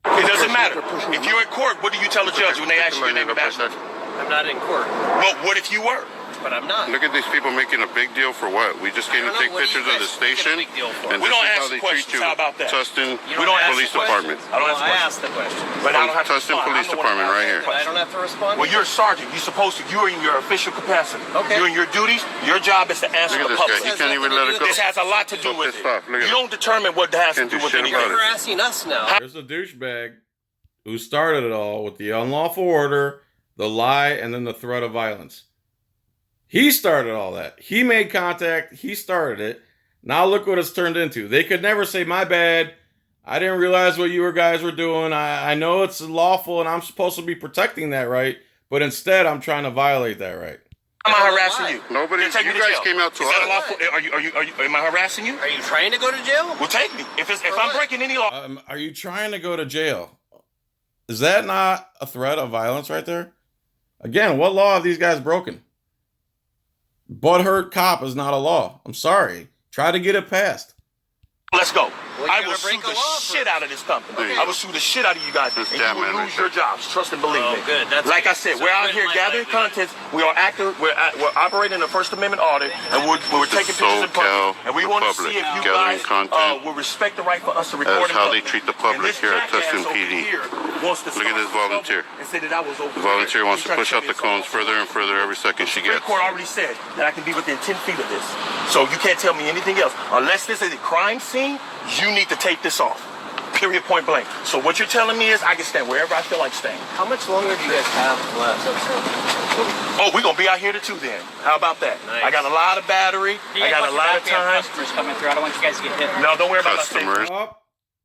[SPEAKER 4] It doesn't matter. If you're in court, what do you tell the judge when they ask you your name and badge number?
[SPEAKER 3] I'm not in court.
[SPEAKER 4] Well, what if you were?
[SPEAKER 3] but I'm not.
[SPEAKER 2] Look at these people making a big deal for what? We just came to take pictures of the station. And
[SPEAKER 4] We
[SPEAKER 2] this
[SPEAKER 4] don't
[SPEAKER 2] is
[SPEAKER 4] ask
[SPEAKER 2] how they
[SPEAKER 4] questions.
[SPEAKER 2] treat you.
[SPEAKER 4] How about that?
[SPEAKER 2] Tustin
[SPEAKER 4] We don't ask
[SPEAKER 2] Police
[SPEAKER 4] questions.
[SPEAKER 2] Department.
[SPEAKER 4] I don't ask
[SPEAKER 3] I
[SPEAKER 4] questions.
[SPEAKER 3] asked the question.
[SPEAKER 4] But I don't have to
[SPEAKER 2] Tustin
[SPEAKER 4] respond.
[SPEAKER 2] Police
[SPEAKER 4] I'm the one
[SPEAKER 2] Department
[SPEAKER 4] that
[SPEAKER 2] right
[SPEAKER 4] asks
[SPEAKER 2] here.
[SPEAKER 3] I don't have to respond.
[SPEAKER 4] Well, you're a sergeant. You're supposed to. You're in your official capacity.
[SPEAKER 3] Okay.
[SPEAKER 4] You're in your duties. Your job is to answer
[SPEAKER 2] Look at
[SPEAKER 4] the
[SPEAKER 2] this guy.
[SPEAKER 4] public.
[SPEAKER 2] He can't even let it go.
[SPEAKER 4] This has a lot to do
[SPEAKER 2] So
[SPEAKER 4] with
[SPEAKER 2] pissed
[SPEAKER 4] it.
[SPEAKER 2] off. Look at
[SPEAKER 4] You
[SPEAKER 2] him.
[SPEAKER 4] don't determine what has to
[SPEAKER 2] Can't
[SPEAKER 4] do
[SPEAKER 2] do
[SPEAKER 4] with
[SPEAKER 2] shit
[SPEAKER 4] anything.
[SPEAKER 2] about
[SPEAKER 3] You're
[SPEAKER 2] it.
[SPEAKER 3] harassing us now.
[SPEAKER 1] There's a douchebag who started it all with the unlawful order, the lie, and then the threat of violence. He started all that. He made contact. He started it. Now look what it's turned into. They could never say, my bad. I didn't realize what you guys were doing. I know it's lawful and I'm supposed to be protecting that right, but instead I'm trying to violate that right.
[SPEAKER 4] Am I harassing you?
[SPEAKER 2] Nobody.
[SPEAKER 4] Take
[SPEAKER 2] You
[SPEAKER 4] me to
[SPEAKER 2] guys
[SPEAKER 4] jail.
[SPEAKER 2] came out to
[SPEAKER 4] Is that
[SPEAKER 2] us.
[SPEAKER 4] lawful? Am I harassing you?
[SPEAKER 3] Are you trying to go to jail?
[SPEAKER 4] Well, take me. If I'm breaking any law.
[SPEAKER 1] Are you trying to go to jail? Is that not a threat of violence right there? Again, what law have these guys broken? Butthurt cop is not a law. I'm sorry. Try to get it passed.
[SPEAKER 4] Let's go.
[SPEAKER 3] Well,
[SPEAKER 4] I
[SPEAKER 3] you're
[SPEAKER 4] will
[SPEAKER 3] gonna break
[SPEAKER 4] sue the
[SPEAKER 3] a law
[SPEAKER 4] shit
[SPEAKER 3] first.
[SPEAKER 4] out of this company.
[SPEAKER 2] Okay.
[SPEAKER 4] I will sue the shit out of you guys, and
[SPEAKER 2] This
[SPEAKER 4] you
[SPEAKER 2] damn
[SPEAKER 4] will
[SPEAKER 2] man
[SPEAKER 4] lose
[SPEAKER 2] right
[SPEAKER 4] your jobs. Trust and believe
[SPEAKER 3] Oh,
[SPEAKER 4] me.
[SPEAKER 3] good. That's
[SPEAKER 4] like I
[SPEAKER 3] good.
[SPEAKER 4] said,
[SPEAKER 3] So
[SPEAKER 4] we're out
[SPEAKER 3] quit
[SPEAKER 4] here
[SPEAKER 3] my
[SPEAKER 4] gathering
[SPEAKER 3] life.
[SPEAKER 4] contents. We are active. We're operating a First Amendment audit, and we're taking pictures in
[SPEAKER 2] SoCal
[SPEAKER 4] public. And we want to
[SPEAKER 2] Republic,
[SPEAKER 4] see if you
[SPEAKER 2] gathering
[SPEAKER 4] guys
[SPEAKER 2] content
[SPEAKER 4] will respect the right for us to record
[SPEAKER 2] as
[SPEAKER 4] in
[SPEAKER 2] how
[SPEAKER 4] public.
[SPEAKER 2] they treat the
[SPEAKER 4] And
[SPEAKER 2] public
[SPEAKER 4] this
[SPEAKER 2] here at
[SPEAKER 4] jackass
[SPEAKER 2] Tustin
[SPEAKER 4] over
[SPEAKER 2] PD.
[SPEAKER 4] here wants to
[SPEAKER 2] Look at this
[SPEAKER 4] start
[SPEAKER 2] volunteer.
[SPEAKER 4] and say that I was over
[SPEAKER 2] The volunteer
[SPEAKER 4] here.
[SPEAKER 2] wants
[SPEAKER 4] He's
[SPEAKER 2] to
[SPEAKER 4] trying
[SPEAKER 2] push out the
[SPEAKER 4] tell me
[SPEAKER 2] cones
[SPEAKER 4] something.
[SPEAKER 2] further and further every second she
[SPEAKER 4] Supreme
[SPEAKER 2] gets.
[SPEAKER 4] Court already said that I can be within 10 feet of this. So you can't tell me anything else. Unless this is a crime scene, you need to take this off. Period, point blank. So what you're telling me is I can stand wherever I feel like staying.
[SPEAKER 3] How much longer do you guys have left?
[SPEAKER 4] Oh, we're going to be out here too then. How about that?
[SPEAKER 3] Nice.
[SPEAKER 4] I got a lot of battery. I got a lot of time.
[SPEAKER 6] Customers coming through. I don't want you guys to get hit.
[SPEAKER 4] No, don't worry about my safety.
[SPEAKER 2] Customers.
[SPEAKER 1] Oh,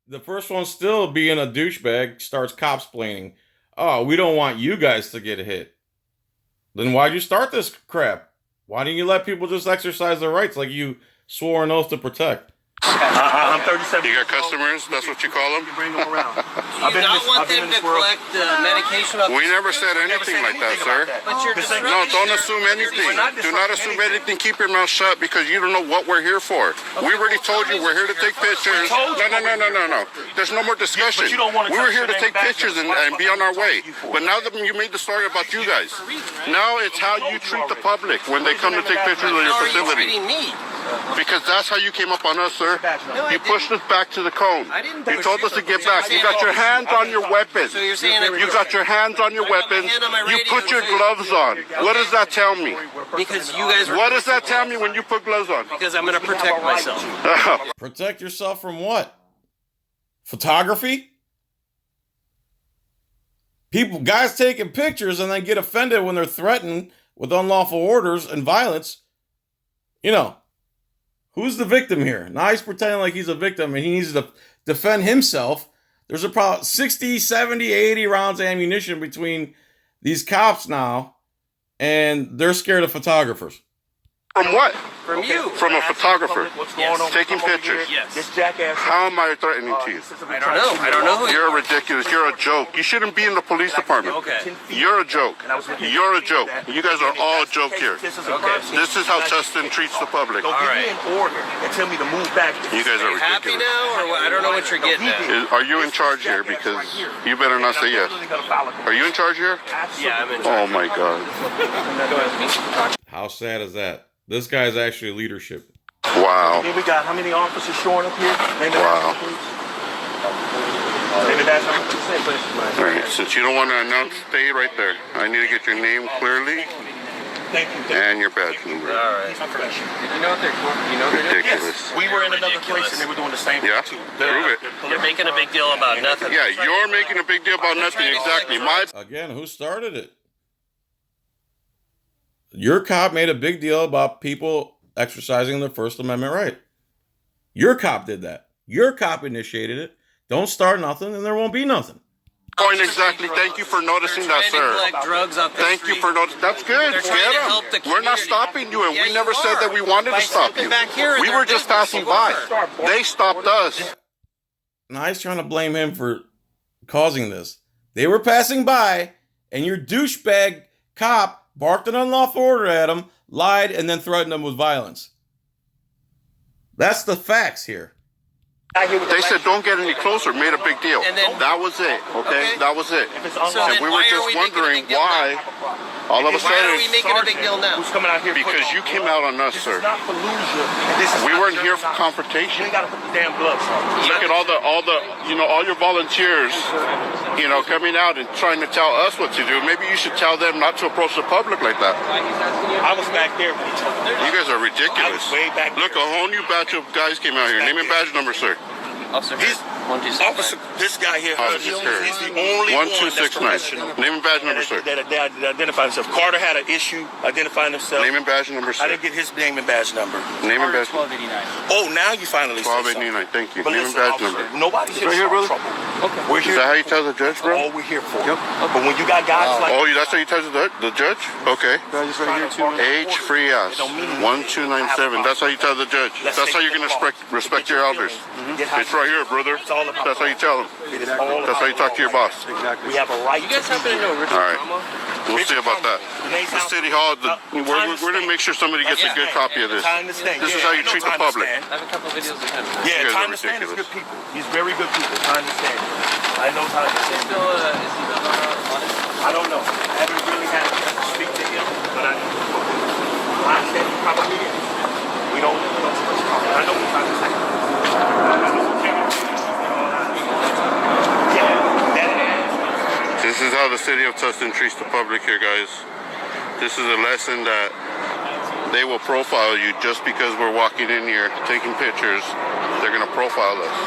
[SPEAKER 1] the first one still being a douchebag starts cops-plaining. Oh, we don't want you guys to get hit. Then why'd you start this crap? Why didn't you let people just exercise their rights like you swore an oath to protect?
[SPEAKER 4] I'm 37.
[SPEAKER 2] You got customers? That's what you call them?
[SPEAKER 4] You bring them around.
[SPEAKER 3] Do you not want them to collect medication off
[SPEAKER 2] We
[SPEAKER 3] the
[SPEAKER 2] never
[SPEAKER 3] system?
[SPEAKER 2] said anything like that, sir.
[SPEAKER 3] But you're
[SPEAKER 4] This ain't-
[SPEAKER 2] No,
[SPEAKER 3] disrupting
[SPEAKER 2] don't
[SPEAKER 3] their-
[SPEAKER 2] assume anything.
[SPEAKER 4] We're not
[SPEAKER 2] Do not
[SPEAKER 4] disrupting
[SPEAKER 2] assume anything. Keep your mouth shut because you don't know what we're here for. We already told you we're here to take pictures.
[SPEAKER 4] told you
[SPEAKER 2] No. There's no more discussion.
[SPEAKER 4] But you don't wanna
[SPEAKER 2] We were
[SPEAKER 4] touch
[SPEAKER 2] here to
[SPEAKER 4] your
[SPEAKER 2] take
[SPEAKER 4] name back
[SPEAKER 2] pictures
[SPEAKER 4] then.
[SPEAKER 2] and be on our way.
[SPEAKER 4] What the fuck
[SPEAKER 2] But now that you made the story about you guys, now it's how you treat the public when they come to take pictures of your
[SPEAKER 3] How are you
[SPEAKER 2] facility.
[SPEAKER 3] treating me?
[SPEAKER 2] Because that's how you came up on us, sir.
[SPEAKER 3] No, I
[SPEAKER 2] You pushed us back to the cone.
[SPEAKER 3] I didn't
[SPEAKER 2] You
[SPEAKER 3] push
[SPEAKER 2] told
[SPEAKER 3] you.
[SPEAKER 2] us to get
[SPEAKER 3] So you're
[SPEAKER 2] back. You
[SPEAKER 3] saying-
[SPEAKER 2] got your hands on your weapons.
[SPEAKER 3] So you're saying that-
[SPEAKER 2] You got your hands on your
[SPEAKER 3] I got my
[SPEAKER 2] weapons.
[SPEAKER 3] hand on my
[SPEAKER 2] You
[SPEAKER 3] radio
[SPEAKER 2] put your
[SPEAKER 3] saying-
[SPEAKER 2] gloves on. What does that tell me?
[SPEAKER 3] Because you guys were.
[SPEAKER 2] What does that tell me when you put gloves on?
[SPEAKER 3] Because I'm going to protect myself.
[SPEAKER 1] Protect yourself from what? Photography? Guys taking pictures and then get offended when they're threatened with unlawful orders and violence. You know, who's the victim here? Now he's pretending like he's a victim and he needs to defend himself. There's about 60, 70, 80 rounds of ammunition between these cops now, and they're scared of photographers.
[SPEAKER 2] From what?
[SPEAKER 3] From you.
[SPEAKER 2] From a photographer.
[SPEAKER 4] What's going on?
[SPEAKER 2] Taking
[SPEAKER 4] Come over
[SPEAKER 2] pictures.
[SPEAKER 4] here.
[SPEAKER 3] Yes.
[SPEAKER 4] This jackass.
[SPEAKER 2] How am I threatening to you?
[SPEAKER 3] I don't know. I don't know who you
[SPEAKER 2] You're ridiculous. You're a joke. You shouldn't be in the police department.
[SPEAKER 3] Okay.
[SPEAKER 2] You're a joke. You're a joke. You guys are all a joke here.
[SPEAKER 4] This is a
[SPEAKER 3] Okay.
[SPEAKER 4] crime scene.
[SPEAKER 2] This is how Tustin treats the public.
[SPEAKER 4] Don't give me an order and tell me to move back.
[SPEAKER 2] You guys are
[SPEAKER 3] happy
[SPEAKER 2] ridiculous.
[SPEAKER 3] now, or what? I don't know what you're getting at.
[SPEAKER 2] Are you in charge here? Because you better not say yes. Are you in charge here?
[SPEAKER 3] Yeah, I'm in
[SPEAKER 2] Oh my God.
[SPEAKER 1] How sad is that? This guy's actually leadership.
[SPEAKER 2] Wow.
[SPEAKER 4] Here we got how many officers showing up here? Name and
[SPEAKER 2] Wow.
[SPEAKER 4] address, please. Name and address.
[SPEAKER 2] All right. Since you don't want to announce, stay right there. I need to get your name clearly
[SPEAKER 4] Thank you.
[SPEAKER 2] and your badge number.
[SPEAKER 3] All right. You know what they're
[SPEAKER 2] Ridiculous.
[SPEAKER 4] Yes, we were in another place and they were doing the same
[SPEAKER 2] Yeah?
[SPEAKER 4] thing too.
[SPEAKER 2] Prove it.
[SPEAKER 3] You're making a big deal about nothing.
[SPEAKER 2] Yeah, you're making a big deal about nothing. Exactly. My
[SPEAKER 1] Again, who started it? Your cop made a big deal about people exercising their First Amendment right. Your cop did that. Your cop initiated it. Don't start nothing and there won't be nothing.
[SPEAKER 2] point exactly. Thank you for noticing that,
[SPEAKER 3] Trying to
[SPEAKER 2] sir.
[SPEAKER 3] collect drugs off the
[SPEAKER 2] Thank you
[SPEAKER 3] street.
[SPEAKER 2] for noticing. That's good.
[SPEAKER 3] They're
[SPEAKER 2] Get
[SPEAKER 3] trying to
[SPEAKER 2] them.
[SPEAKER 3] help the
[SPEAKER 2] We're not
[SPEAKER 3] community.
[SPEAKER 2] stopping you, and
[SPEAKER 3] Yeah,
[SPEAKER 2] we never
[SPEAKER 3] you
[SPEAKER 2] said
[SPEAKER 3] are.
[SPEAKER 2] that we wanted to
[SPEAKER 3] By
[SPEAKER 2] stop
[SPEAKER 3] stepping
[SPEAKER 2] you.
[SPEAKER 3] back here in
[SPEAKER 2] We
[SPEAKER 3] their
[SPEAKER 2] were just
[SPEAKER 3] business,
[SPEAKER 2] passing
[SPEAKER 3] you
[SPEAKER 2] by.
[SPEAKER 3] are.
[SPEAKER 2] They stopped us.
[SPEAKER 1] Now he's trying to blame him for causing this. They were passing by, and your douchebag cop barked an unlawful order at him, lied, and then threatened them with violence. That's the facts here.
[SPEAKER 2] They said don't get any closer. Made a big deal.
[SPEAKER 3] And then-
[SPEAKER 2] That was it. Okay, that was it.
[SPEAKER 4] If it's
[SPEAKER 3] So
[SPEAKER 4] unlawful,
[SPEAKER 3] then
[SPEAKER 2] And we
[SPEAKER 3] why
[SPEAKER 2] were
[SPEAKER 3] are
[SPEAKER 2] just
[SPEAKER 3] we making a
[SPEAKER 2] wondering
[SPEAKER 3] big deal
[SPEAKER 2] why.
[SPEAKER 3] now?
[SPEAKER 2] All of a
[SPEAKER 3] Why are we
[SPEAKER 2] sudden,
[SPEAKER 3] making a big deal now?
[SPEAKER 4] who's coming out here?
[SPEAKER 2] because you came out on us,
[SPEAKER 4] This
[SPEAKER 2] sir.
[SPEAKER 4] is not Fallujah. This is
[SPEAKER 2] We
[SPEAKER 4] not
[SPEAKER 2] weren't here for
[SPEAKER 4] genocide. You
[SPEAKER 2] confrontation.
[SPEAKER 4] ain't got to put the damn gloves on.
[SPEAKER 2] Look at all the, all your volunteers, coming out and trying to tell us what to do. Maybe you should tell them not to approach the public like that.
[SPEAKER 4] I was back there when he told me.
[SPEAKER 2] You guys are ridiculous.
[SPEAKER 4] I was way back
[SPEAKER 2] Look, a whole new batch of guys came out here. Name and badge number, sir.
[SPEAKER 3] Officer,
[SPEAKER 4] He's-
[SPEAKER 3] 126.
[SPEAKER 4] Officer, this guy here,
[SPEAKER 2] Officer
[SPEAKER 4] he's
[SPEAKER 2] Kerr.
[SPEAKER 4] the only one that's
[SPEAKER 2] 1269.
[SPEAKER 4] professional.
[SPEAKER 2] Name and badge number, sir.
[SPEAKER 4] That identified himself. Carter had an issue identifying himself.
[SPEAKER 2] Name and badge number,
[SPEAKER 4] I
[SPEAKER 2] sir.
[SPEAKER 4] didn't get his name and badge number.
[SPEAKER 2] Name and badge.
[SPEAKER 6] 1289.
[SPEAKER 4] Oh, now you finally say something.
[SPEAKER 2] 1289. Thank you.
[SPEAKER 4] But
[SPEAKER 2] Name and
[SPEAKER 4] listen,
[SPEAKER 2] badge number.
[SPEAKER 4] officer, nobody's here
[SPEAKER 2] Right
[SPEAKER 4] to
[SPEAKER 2] here,
[SPEAKER 4] start
[SPEAKER 2] brother.
[SPEAKER 4] trouble. Okay. We're
[SPEAKER 2] Is
[SPEAKER 4] here.
[SPEAKER 2] that how you tell the judge, bro?
[SPEAKER 4] All we're here for. Yep. But when you got guys like
[SPEAKER 2] Oh, that's how you tell the judge? Okay. H free ass. 1297. That's how you tell the judge. That's how you're gonna respect your elders. It's right here, brother.
[SPEAKER 4] all about
[SPEAKER 2] That's how you tell them.
[SPEAKER 4] It is all
[SPEAKER 2] That's how you talk to your boss.
[SPEAKER 4] We have a right
[SPEAKER 3] You guys
[SPEAKER 4] to
[SPEAKER 3] happen to know Richard
[SPEAKER 2] All right.
[SPEAKER 3] Obama?
[SPEAKER 2] We'll see about that. The city hall. We're gonna make sure somebody gets a good copy of this.
[SPEAKER 4] Time to stand.
[SPEAKER 2] This is
[SPEAKER 4] Yeah,
[SPEAKER 2] how you
[SPEAKER 4] ain't no
[SPEAKER 2] treat the
[SPEAKER 4] time to
[SPEAKER 2] public.
[SPEAKER 4] stand.
[SPEAKER 3] I have a couple videos of him.
[SPEAKER 2] You
[SPEAKER 4] Yeah,
[SPEAKER 2] guys
[SPEAKER 4] time
[SPEAKER 2] are
[SPEAKER 4] to stand is
[SPEAKER 2] ridiculous.
[SPEAKER 4] good people. He's very good people. Time to stand. I know time to stand.
[SPEAKER 3] Still, is he still on it?
[SPEAKER 4] I don't know. I haven't really had a chance to speak to him, but I understand he probably is. We don't know too much about it. I know he's trying to say.
[SPEAKER 2] This is how the city of Tustin treats the public here, guys. This is a lesson that they will profile you just because we're walking in here taking pictures. They're gonna profile us.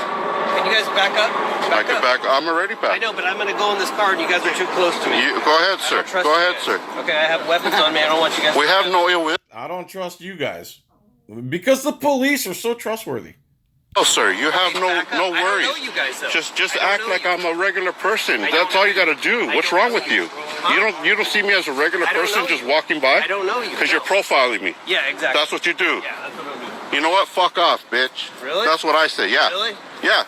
[SPEAKER 3] Can you guys back up?
[SPEAKER 2] I can back. I'm already
[SPEAKER 3] I
[SPEAKER 2] back.
[SPEAKER 3] know, but I'm gonna go in this car and you guys are too close to me.
[SPEAKER 2] Go ahead,
[SPEAKER 3] I
[SPEAKER 2] sir.
[SPEAKER 3] don't trust
[SPEAKER 2] Go
[SPEAKER 3] you
[SPEAKER 2] ahead,
[SPEAKER 3] guys.
[SPEAKER 2] sir.
[SPEAKER 3] Okay, I have weapons on me. I don't want you guys.
[SPEAKER 2] We have no ill will.
[SPEAKER 1] I don't trust you guys because the police are so trustworthy.
[SPEAKER 2] No, sir. You have no
[SPEAKER 3] Back up.
[SPEAKER 2] no
[SPEAKER 3] I don't
[SPEAKER 2] worries.
[SPEAKER 3] know you guys, though.
[SPEAKER 2] Just
[SPEAKER 3] I don't
[SPEAKER 2] act
[SPEAKER 3] know
[SPEAKER 2] like
[SPEAKER 3] you.
[SPEAKER 2] I'm a regular person.
[SPEAKER 3] I
[SPEAKER 2] That's
[SPEAKER 3] don't
[SPEAKER 2] all
[SPEAKER 3] know
[SPEAKER 2] you gotta
[SPEAKER 3] you.
[SPEAKER 2] do.
[SPEAKER 3] I
[SPEAKER 2] What's
[SPEAKER 3] don't
[SPEAKER 2] wrong
[SPEAKER 3] know
[SPEAKER 2] with
[SPEAKER 3] you.
[SPEAKER 2] you?
[SPEAKER 3] Huh?
[SPEAKER 2] You don't see me as a regular
[SPEAKER 3] I don't
[SPEAKER 2] person
[SPEAKER 3] know
[SPEAKER 2] just
[SPEAKER 3] you.
[SPEAKER 2] walking by?
[SPEAKER 3] I don't know you.
[SPEAKER 2] Because you're
[SPEAKER 3] No.
[SPEAKER 2] profiling me.
[SPEAKER 3] Yeah, exactly.
[SPEAKER 2] That's what you do.
[SPEAKER 3] Yeah, that's what I'm doing.
[SPEAKER 2] You know what? Fuck off, bitch.
[SPEAKER 3] Really?
[SPEAKER 2] That's what I say. Yeah.
[SPEAKER 3] Really?
[SPEAKER 2] Yeah.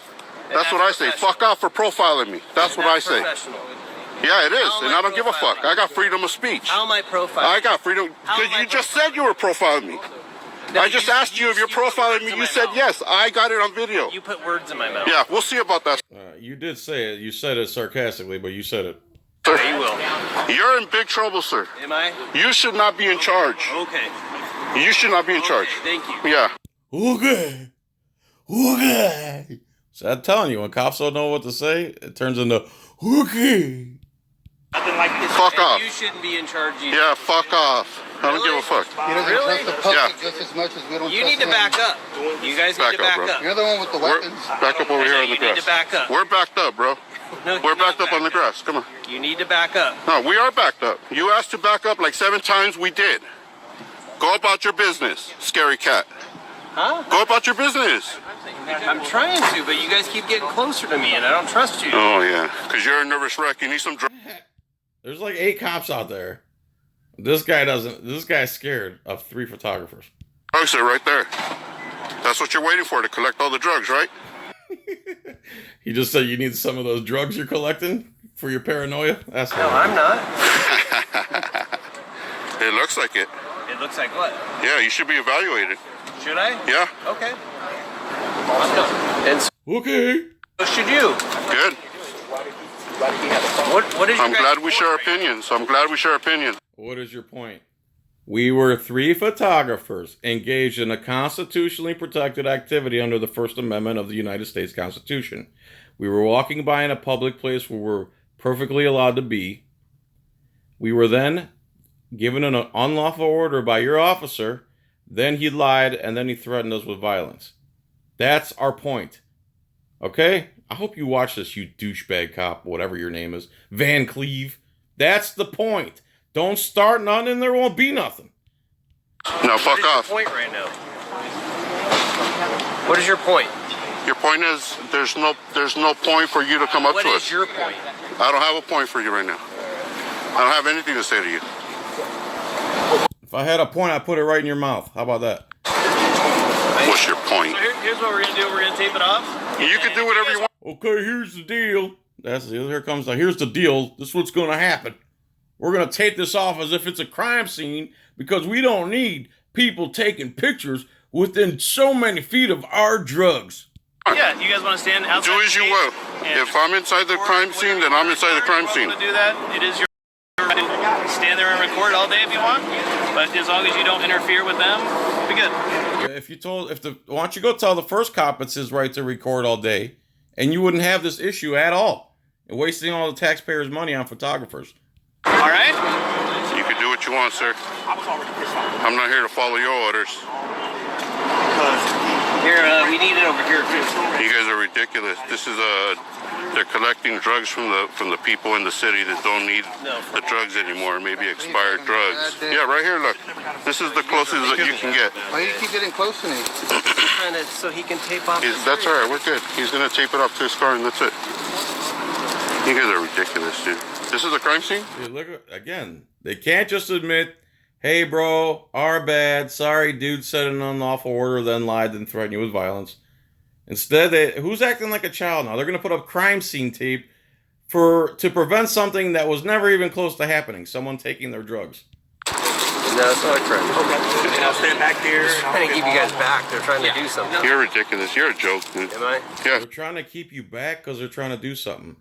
[SPEAKER 2] That's what I say.
[SPEAKER 3] professional.
[SPEAKER 2] Fuck off for profiling me. That's what I say.
[SPEAKER 3] Professional.
[SPEAKER 2] Yeah, it is.
[SPEAKER 3] How am
[SPEAKER 2] And
[SPEAKER 3] I
[SPEAKER 2] I don't give a fuck.
[SPEAKER 3] profiling?
[SPEAKER 2] I got freedom of speech.
[SPEAKER 3] How am I profiling?
[SPEAKER 2] I got freedom.
[SPEAKER 3] How
[SPEAKER 2] Because
[SPEAKER 3] am I
[SPEAKER 2] you just said you were profiling me.
[SPEAKER 3] No,
[SPEAKER 2] I just asked you if you're
[SPEAKER 3] you put
[SPEAKER 2] profiling
[SPEAKER 3] words
[SPEAKER 2] me.
[SPEAKER 3] in
[SPEAKER 2] You
[SPEAKER 3] my
[SPEAKER 2] said
[SPEAKER 3] mouth.
[SPEAKER 2] yes. I got it on video.
[SPEAKER 3] You put words in my mouth.
[SPEAKER 2] Yeah, we'll see about that.
[SPEAKER 1] You did say it. You said it sarcastically, but you said it.
[SPEAKER 2] Sir.
[SPEAKER 3] You will.
[SPEAKER 2] You're in big trouble, sir.
[SPEAKER 3] Am I?
[SPEAKER 2] You should not be in charge.
[SPEAKER 3] Okay.
[SPEAKER 2] You should not be in charge.
[SPEAKER 3] Thank you.
[SPEAKER 2] Yeah.
[SPEAKER 1] Okay. Okay. So I'm telling you, when cops don't know what to say, it turns into okay.
[SPEAKER 4] Nothing like this.
[SPEAKER 2] Fuck
[SPEAKER 3] And
[SPEAKER 2] off.
[SPEAKER 3] you shouldn't be in charge either.
[SPEAKER 2] Yeah, fuck off. I don't give a fuck.
[SPEAKER 7] He doesn't
[SPEAKER 3] Really?
[SPEAKER 7] trust the public
[SPEAKER 2] Yeah.
[SPEAKER 7] just as much as we don't
[SPEAKER 3] You
[SPEAKER 7] trust
[SPEAKER 3] need to
[SPEAKER 7] him.
[SPEAKER 3] back up. You guys need
[SPEAKER 2] Back
[SPEAKER 3] to
[SPEAKER 2] up,
[SPEAKER 3] back
[SPEAKER 2] bro.
[SPEAKER 3] up.
[SPEAKER 7] You're the one with the
[SPEAKER 2] We're
[SPEAKER 7] weapons.
[SPEAKER 2] back up over here on the
[SPEAKER 3] You need
[SPEAKER 2] grass.
[SPEAKER 3] to back up.
[SPEAKER 2] We're backed up, bro.
[SPEAKER 3] No,
[SPEAKER 2] We're
[SPEAKER 3] you're not
[SPEAKER 2] backed up on the
[SPEAKER 3] back
[SPEAKER 2] grass. Come on.
[SPEAKER 3] You need to back up.
[SPEAKER 2] No, we are backed up. You asked to back up like 7 times. We did. Go about your business, scary cat.
[SPEAKER 3] Huh?
[SPEAKER 2] Go about your business.
[SPEAKER 3] I'm trying to, but you guys keep getting closer to me, and I don't trust you.
[SPEAKER 2] Oh, yeah. Because you're a nervous wreck. You need some drugs.
[SPEAKER 1] There's like 8 cops out there. This guy doesn't. This guy's scared of 3 photographers.
[SPEAKER 2] Drugs are right there. That's what you're waiting for, to collect all the drugs, right?
[SPEAKER 1] He just said you need some of those drugs you're collecting for your paranoia. That's
[SPEAKER 3] No, I'm not.
[SPEAKER 2] It looks like it.
[SPEAKER 3] It looks like what?
[SPEAKER 2] Yeah, you should be evaluated.
[SPEAKER 3] Should I?
[SPEAKER 2] Yeah,
[SPEAKER 3] Okay. Let's go. And
[SPEAKER 1] okay.
[SPEAKER 3] so should you.
[SPEAKER 2] good.
[SPEAKER 3] What is your
[SPEAKER 2] I'm
[SPEAKER 3] guys'
[SPEAKER 2] glad we
[SPEAKER 3] point
[SPEAKER 2] share
[SPEAKER 3] right now?
[SPEAKER 2] opinions. I'm glad we share opinions.
[SPEAKER 1] What is your point? We were 3 photographers engaged in a constitutionally protected activity under the First Amendment of the United States Constitution. We were walking by in a public place where we're perfectly allowed to be. We were then given an unlawful order by your officer. Then he lied, and then he threatened us with violence. That's our point. Okay? I hope you watch this, you douchebag cop, whatever your name is. Van Cleve. That's the point. Don't start nothing and there won't be nothing.
[SPEAKER 2] No,
[SPEAKER 3] What
[SPEAKER 2] fuck
[SPEAKER 3] is your
[SPEAKER 2] off.
[SPEAKER 3] point right now? What is your point?
[SPEAKER 2] Your point is there's no point for you to come up
[SPEAKER 3] What
[SPEAKER 2] to
[SPEAKER 3] is
[SPEAKER 2] us.
[SPEAKER 3] your point?
[SPEAKER 2] I don't have a point for you right now. I don't have anything to say to you.
[SPEAKER 1] If I had a point, I'd put it right in your mouth. How about that?
[SPEAKER 2] What's your point?
[SPEAKER 3] So here's what we're gonna do. We're gonna tape it off.
[SPEAKER 2] You can do whatever you want.
[SPEAKER 1] Okay, here's the deal. Here comes the, here's the deal. This is what's going to happen. We're going to tape this off as if it's a crime scene because we don't need people taking pictures within so many feet of our drugs.
[SPEAKER 3] Yeah, you guys want to stand outside?
[SPEAKER 2] Do as you will. If I'm inside the crime scene, then I'm inside the crime scene.
[SPEAKER 3] To do that, it is your right to stand there and record all day if you want. But as long as you don't interfere with them, be good.
[SPEAKER 1] Why don't you go tell the first cop it's his right to record all day, and you wouldn't have this issue at all, and wasting all the taxpayers' money on photographers.
[SPEAKER 3] All right.
[SPEAKER 2] You can do what you want, sir.
[SPEAKER 4] I was already pissed off.
[SPEAKER 2] I'm not here to follow your orders.
[SPEAKER 3] Here, we need it over here too.
[SPEAKER 2] You guys are ridiculous. This is they're collecting drugs from the people in the city that don't need the drugs anymore, maybe expired drugs. Yeah, right here, look. This is the closest that you can get.
[SPEAKER 5] Why do you keep getting close to me?
[SPEAKER 3] Kind of so he can tape off.
[SPEAKER 2] That's all right, we're good. He's gonna tape it up to his car and that's it. You guys are ridiculous, dude. This is a crime scene?
[SPEAKER 1] Dude, look, again, they can't just admit, hey, bro, our bad. Sorry, dude said an unlawful order, then lied, then threatened you with violence. Instead, who's acting like a child now? They're going to put up crime scene tape to prevent something that was never even close to happening. Someone taking their drugs.
[SPEAKER 3] No, it's not a crime.
[SPEAKER 4] Okay. And I'll stand back there.
[SPEAKER 3] Trying to keep you guys back. They're trying to do something.
[SPEAKER 2] You're ridiculous. You're a joke, dude.
[SPEAKER 3] Am I?
[SPEAKER 2] Yeah.
[SPEAKER 1] They're trying to keep you back because they're trying to do something.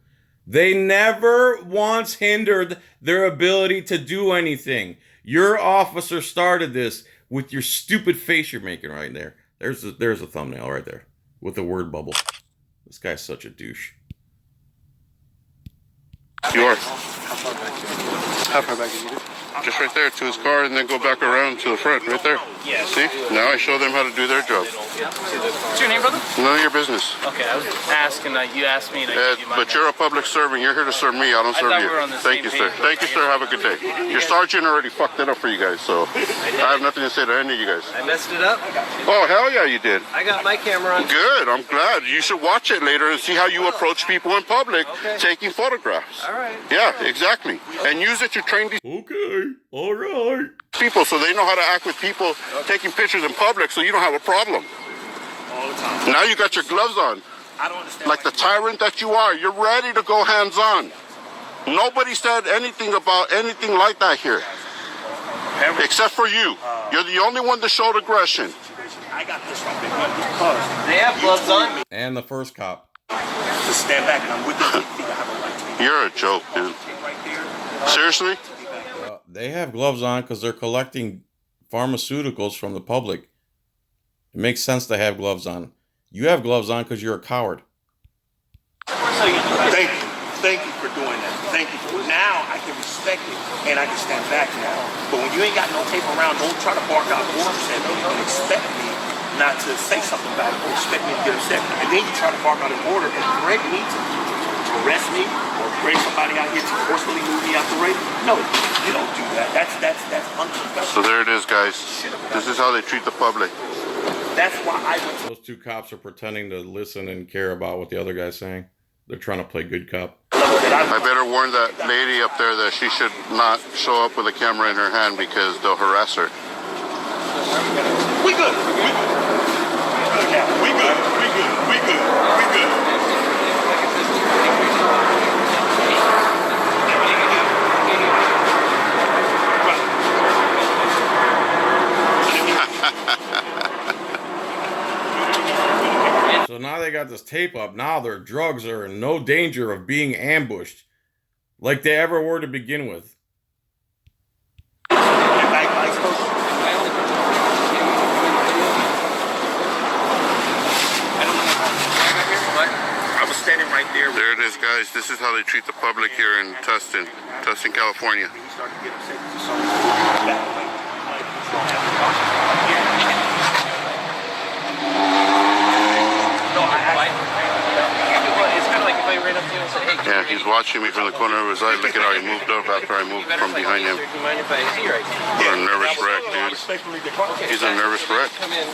[SPEAKER 1] They never once hindered their ability to do anything. Your officer started this with your stupid face you're making right there. There's a thumbnail right there with the word bubble. This guy's such a douche.
[SPEAKER 2] You are.
[SPEAKER 5] How far back is it?
[SPEAKER 2] Just right there to his car and then go back around to the front, right there.
[SPEAKER 3] Yeah.
[SPEAKER 2] See? Now I show them how to do their job.
[SPEAKER 3] What's your name, brother?
[SPEAKER 2] None of your business.
[SPEAKER 3] Okay, I was asking. You asked me, and I gave you my
[SPEAKER 2] But you're a public servant. You're here to serve me. I don't serve
[SPEAKER 3] thought
[SPEAKER 2] you.
[SPEAKER 3] we were on the
[SPEAKER 2] Thank
[SPEAKER 3] same
[SPEAKER 2] you, sir.
[SPEAKER 3] page.
[SPEAKER 2] Thank you, sir. Have a good day. Your sergeant already fucked it up for you guys, so I have nothing to say to any of you guys.
[SPEAKER 3] I messed it up.
[SPEAKER 2] Oh, hell yeah, you did.
[SPEAKER 3] I got my camera on.
[SPEAKER 2] Good. I'm glad. You should watch it later and see how you approach people in public taking photographs.
[SPEAKER 3] All right.
[SPEAKER 2] Yeah, exactly. And use it to train these
[SPEAKER 1] Okay, all right.
[SPEAKER 2] people so they know how to act with people taking pictures in public so you don't have a problem.
[SPEAKER 4] All the time.
[SPEAKER 2] Now you got your gloves on.
[SPEAKER 4] I don't understand.
[SPEAKER 2] Like the tyrant that you are, you're ready to go hands-on. Nobody said anything about anything like that here. Except for you. You're the only one that showed aggression.
[SPEAKER 4] I got this from because
[SPEAKER 3] They have gloves on.
[SPEAKER 1] And the first cop.
[SPEAKER 4] to stand back and I'm with the feet. I have a right to
[SPEAKER 2] You're a joke, dude.
[SPEAKER 4] right there.
[SPEAKER 2] Seriously?
[SPEAKER 1] They have gloves on because they're collecting pharmaceuticals from the public. It makes sense to have gloves on. You have gloves on because you're a coward.
[SPEAKER 4] Thank you. Thank you for doing that. Thank you. Now I can respect it and I can stand back now. But when you ain't got no tape around, don't try to bark out orders at me and expect me not to say something about it or expect me to get upset. And then you try to bark out an order and threaten me to arrest me or bring somebody out here to forcefully move me out the way. No, you don't do that. That's unprofessional.
[SPEAKER 2] So there it is, guys. This is how they treat the public.
[SPEAKER 4] That's why I went to
[SPEAKER 1] Those two cops are pretending to listen and care about what the other guy's saying. They're trying to play good cop.
[SPEAKER 2] I better warn that lady up there that she should not show up with a camera in her hand because they'll harass her.
[SPEAKER 4] We good. We good. Yeah, we good. We good. We good. We good.
[SPEAKER 1] So now they got this tape up. Now their drugs are in no danger of being ambushed like they ever were to begin with.
[SPEAKER 4] I was standing right there.
[SPEAKER 2] There it is, guys. This is how they treat the public here in Tustin, California.
[SPEAKER 3] It's kind of like if I ran up to you and said, hey,
[SPEAKER 2] Yeah, he's watching me from the corner of his eye. Look at how he moved up after I moved from behind him.
[SPEAKER 3] Do you mind if I see right?
[SPEAKER 2] What a nervous wreck, dude. He's a nervous wreck.
[SPEAKER 3] Come in.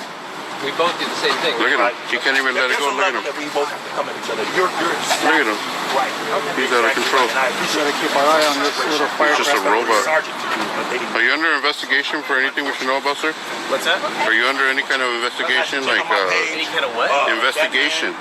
[SPEAKER 3] We both do the same thing.
[SPEAKER 2] Look at him. He can't even let it go. Look at him.
[SPEAKER 4] We both have to come at each other. You're
[SPEAKER 2] Look at him.
[SPEAKER 4] right.
[SPEAKER 2] He's out of control.
[SPEAKER 5] We gotta keep our eye on this little
[SPEAKER 2] He's just a
[SPEAKER 5] firecracker.
[SPEAKER 2] robot.
[SPEAKER 4] Sergeant, but they didn't.
[SPEAKER 2] Are you under investigation for anything we should know about, sir?
[SPEAKER 3] What's that?
[SPEAKER 2] Are you under any kind of investigation, like
[SPEAKER 3] Any kind of what?
[SPEAKER 2] investigation,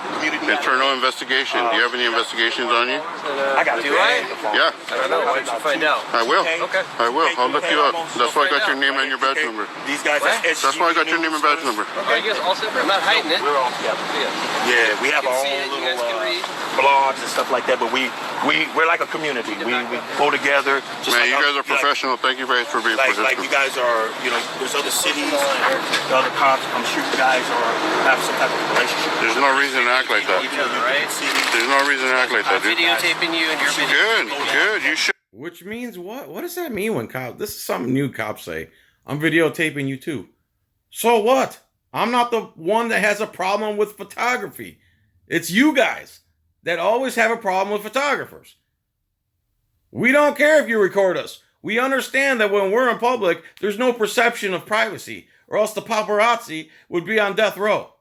[SPEAKER 2] internal investigation? Do you have any investigations on you?
[SPEAKER 4] I got
[SPEAKER 3] Do I?
[SPEAKER 2] Yeah,
[SPEAKER 3] I don't know. Why don't you find out?
[SPEAKER 2] I will.
[SPEAKER 3] Okay.
[SPEAKER 2] I will. I'll look you up. That's why I got your name and your badge number.
[SPEAKER 4] These guys.
[SPEAKER 3] What?
[SPEAKER 2] That's why I got your name and badge number.
[SPEAKER 3] Are you guys all separate? I'm not hiding it.
[SPEAKER 4] We're all together. Yeah, we have
[SPEAKER 3] You
[SPEAKER 4] our
[SPEAKER 3] can see
[SPEAKER 4] own
[SPEAKER 3] it, you
[SPEAKER 4] little
[SPEAKER 3] guys can read.
[SPEAKER 4] blogs and stuff like that, but we're like a community. We go together. Just
[SPEAKER 2] Man,
[SPEAKER 4] like
[SPEAKER 2] you guys are professional. Thank you guys for being
[SPEAKER 4] Like
[SPEAKER 2] professional.
[SPEAKER 4] you guys are, there's other cities, the other cops, I'm sure you guys have some type of relationship.
[SPEAKER 2] There's no reason to act like that.
[SPEAKER 3] Each other, right?
[SPEAKER 2] There's no reason to act like that,
[SPEAKER 3] I'm
[SPEAKER 2] dude.
[SPEAKER 3] videotaping you and you're videotaping.
[SPEAKER 2] Good. You should.
[SPEAKER 1] Which means what? What does that mean when cops? This is something new cops say. I'm videotaping you too. So what? I'm not the one that has a problem with photography. It's you guys that always have a problem with photographers. We don't care if you record us. We understand that when we're in public, there's no perception of privacy, or else the paparazzi would be on death row.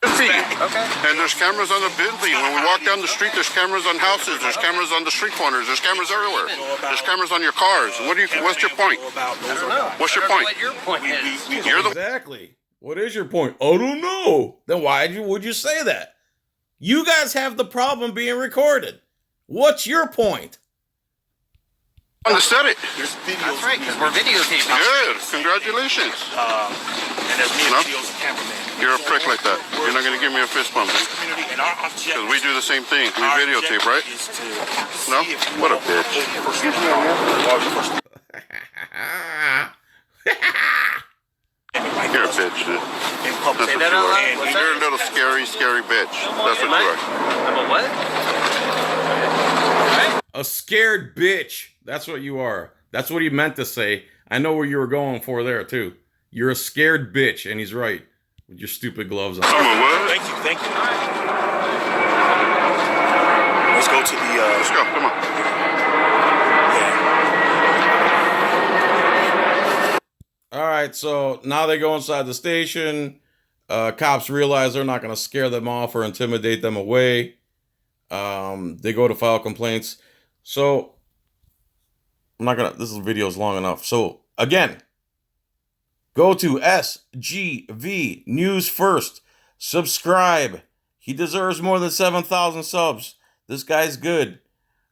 [SPEAKER 3] Okay.
[SPEAKER 2] And there's cameras on the Bentley. When we walk down the street, there's cameras on houses. There's cameras on the street corners. There's cameras everywhere. There's cameras on your cars. What's your point?
[SPEAKER 3] I don't know.
[SPEAKER 2] What's your
[SPEAKER 3] I don't know
[SPEAKER 2] point?
[SPEAKER 3] what your point is.
[SPEAKER 2] You're the
[SPEAKER 1] Exactly. What is your point? I don't know. Then why would you say that? You guys have the problem being recorded. What's your point?
[SPEAKER 2] one that said it.
[SPEAKER 4] There's videos.
[SPEAKER 3] That's right, because we're videotaping.
[SPEAKER 2] Good. Congratulations.
[SPEAKER 4] And there's me
[SPEAKER 2] No?
[SPEAKER 4] and videos of cameraman.
[SPEAKER 2] You're a prick like that. You're not going to give me a fist bump, dude.
[SPEAKER 4] Community, and our objective.
[SPEAKER 2] Because we do the same thing. We
[SPEAKER 4] our
[SPEAKER 2] videotape, right?
[SPEAKER 4] objective is to
[SPEAKER 2] No?
[SPEAKER 4] see if you
[SPEAKER 2] What a
[SPEAKER 4] are
[SPEAKER 2] bitch. You're a bitch, dude.
[SPEAKER 4] in public.
[SPEAKER 2] That's what
[SPEAKER 3] that
[SPEAKER 2] you
[SPEAKER 3] out
[SPEAKER 2] are.
[SPEAKER 3] loud. What's that?
[SPEAKER 2] You're a little scary bitch. That's what
[SPEAKER 3] Am
[SPEAKER 2] you
[SPEAKER 3] I?
[SPEAKER 2] are.
[SPEAKER 3] I'm a what?
[SPEAKER 1] A scared bitch. That's what you are. That's what he meant to say. I know where you were going for there, too. You're a scared bitch, and he's right. With your stupid gloves on.
[SPEAKER 2] I'm a what?
[SPEAKER 4] Thank you. Let's go to the.
[SPEAKER 2] Let's go. Come on.
[SPEAKER 1] All right, so now they go inside the station. Cops realize they're not going to scare them off or intimidate them away. They go to file complaints. So, I'm not going to... This video is long enough. So, again, go to SGV News First. Subscribe. He deserves more than 7,000 subs. This guy's good.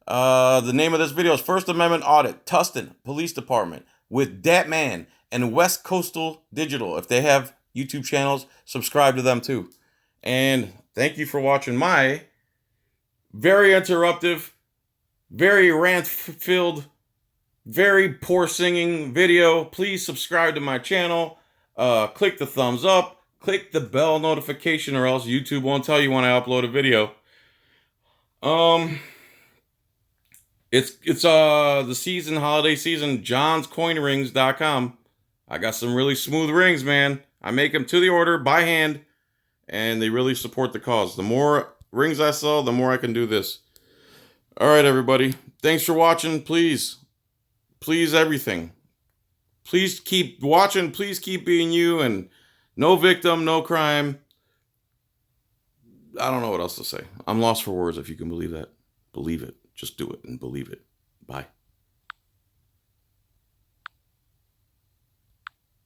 [SPEAKER 1] The name of this video is First Amendment Audit, Tustin Police Department, with Datman and West Coastal Digital. If they have YouTube channels, subscribe to them too. And thank you for watching my very interruptive, very rant-filled, very poor singing video. Please subscribe to my channel. Click the thumbs up. Click the bell notification, or else YouTube won't tell you when I upload a video. It's the season, holiday season, johnscoinrings.com. I got some really smooth rings, man. I make them to the order by hand, and they really support the cause. The more rings I sell, the more I can do this. All right, everybody. Thanks for watching. Please everything. Please keep watching. Please keep being you, and no victim, no crime. I don't know what else to say. I'm lost for words, if you can believe that. Believe it. Just do it and believe it. Bye.